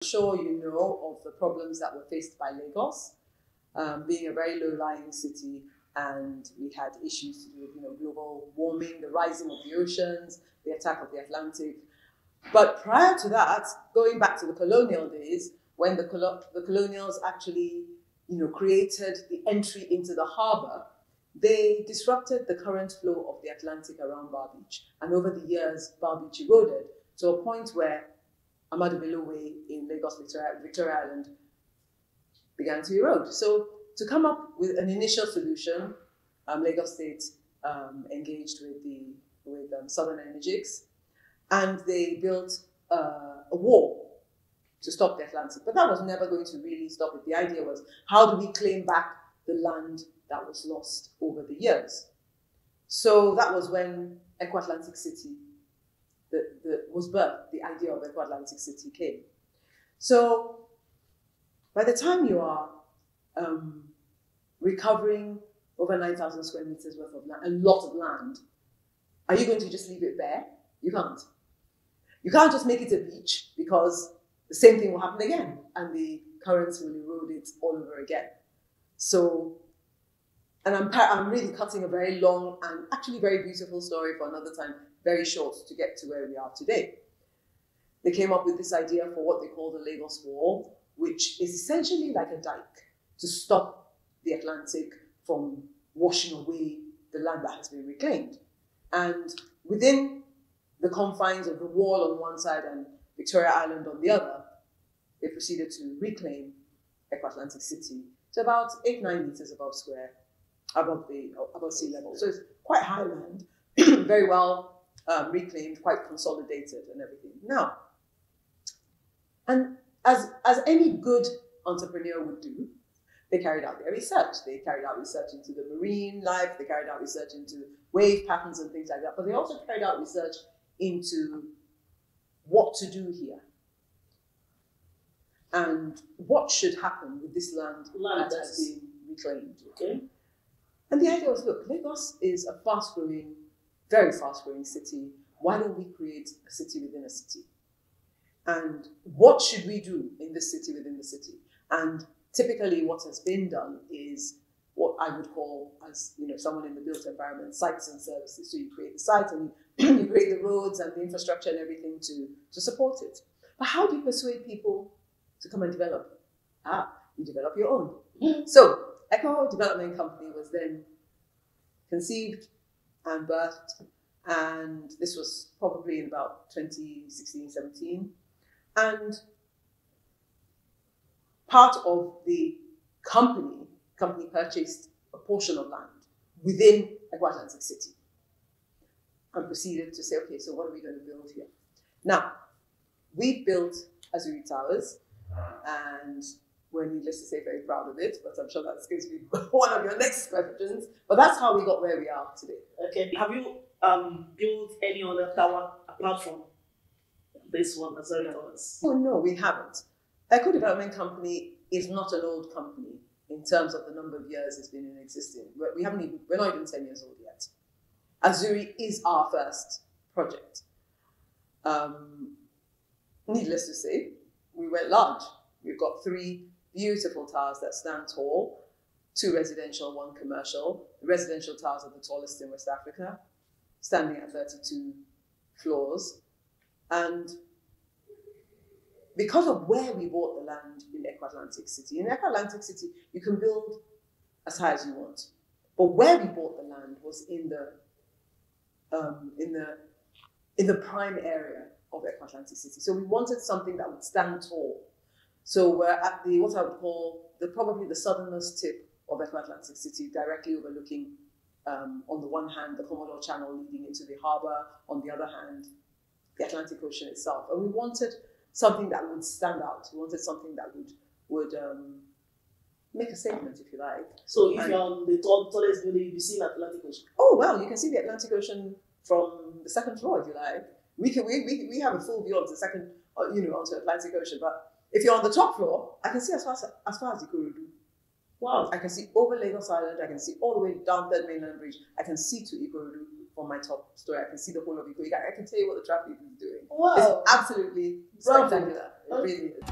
I'm sure you know of the problems that were faced by Lagos, being a very low-lying city, and we had issues to do with global warming, the rising of the oceans, the attack of the Atlantic. But prior to that, going back to the colonial days, when the colonials actually created the entry into the harbour, they disrupted the current flow of the Atlantic around Bar Beach. And over the years, Bar Beach eroded to a point where Ahmadu Bello Way in Lagos, Victoria Island, began to erode. So to come up with an initial solution, Lagos State engaged with Southern Energies, and they built a wall to stop the Atlantic. But that was never going to really stop it. The idea was, how do we claim back the land that was lost over the years? So that was when Eco-Atlantic City was birthed. The idea of Eco-Atlantic City came. So by the time you are recovering over 9,000 square meters worth of land, a lot of land, are you going to just leave it bare? You can't. You can't just make it a beach, because the same thing will happen again, and the currents will erode it all over again. So, and I'm really cutting a very long and actually very beautiful story for another time, very short, to get to where we are today. They came up with this idea for what they call the Lagos Wall, which is essentially like a dike to stop the Atlantic from washing away the land that has been reclaimed. And within the confines of the wall on one side and Victoria Island on the other, they proceeded to reclaim Eco-Atlantic City to about 8-9 meters above sea level. So it's quite high land, very well reclaimed, quite consolidated and everything. Now, and as any good entrepreneur would do, they carried out their research. They carried out research into the marine life, they carried out research into wave patterns and things like that, but they also carried out research into what to do here and what should happen with this land that has been reclaimed. Okay? And the idea was, look, Lagos is a fast-growing, very fast-growing city. Why don't we create a city within a city? And what should we do in this city within the city? And typically what has been done is what I would call, as someone in the built environment, sites and services. So you create the site and you create the roads and the infrastructure and everything to support it. But how do you persuade people to come and develop? You develop your own. So Eco Development Company was then conceived and birthed, and this was probably in about 2016, 17. And part of the company purchased a portion of land within Eco-Atlantic City and proceeded to say, okay, so what are we going to build here? Now, we built Azuri Towers, and we're, needless to say, very proud of it, but I'm sure that's going to be one of your next questions. But that's how we got where we are today. Okay. Have you built any other tower apart from this one, Azuri Towers? Oh, no, we haven't. Eco Development Company is not an old company in terms of the number of years it's been in existence. We're not even 10 years old yet. Azuri is our first project. Needless to say, we went large. We've got 3 beautiful towers that stand tall, 2 residential, 1 commercial. The residential towers are the tallest in West Africa, standing at 32 floors. And because of where we bought the land in Eco-Atlantic City, you can build as high as you want. But where we bought the land was in the prime area of Eco-Atlantic City. So we wanted something that would stand tall. So we're at what I would call probably the southernmost tip of Eco-Atlantic City, directly overlooking, on the one hand, the Colonial Channel leading into the harbour, on the other hand, the Atlantic Ocean itself. And we wanted something that would stand out. We wanted something that would make a statement, if you like. So if you're on the tallest building, you'll be seeing the Atlantic Ocean. Oh, well, you can see the Atlantic Ocean from the 2nd floor, if you like. We have a full view of the second, onto the Atlantic Ocean. But if you're on the top floor, I can see as far as Ikorodu. Wow. I can see over Lagos Island. I can see all the way down 3rd Mainland Bridge. I can see to Ikorodu from my top story. I can see the whole of Ikorodu. I can tell you what the traffic is doing. Wow. It's absolutely spectacular. It really is.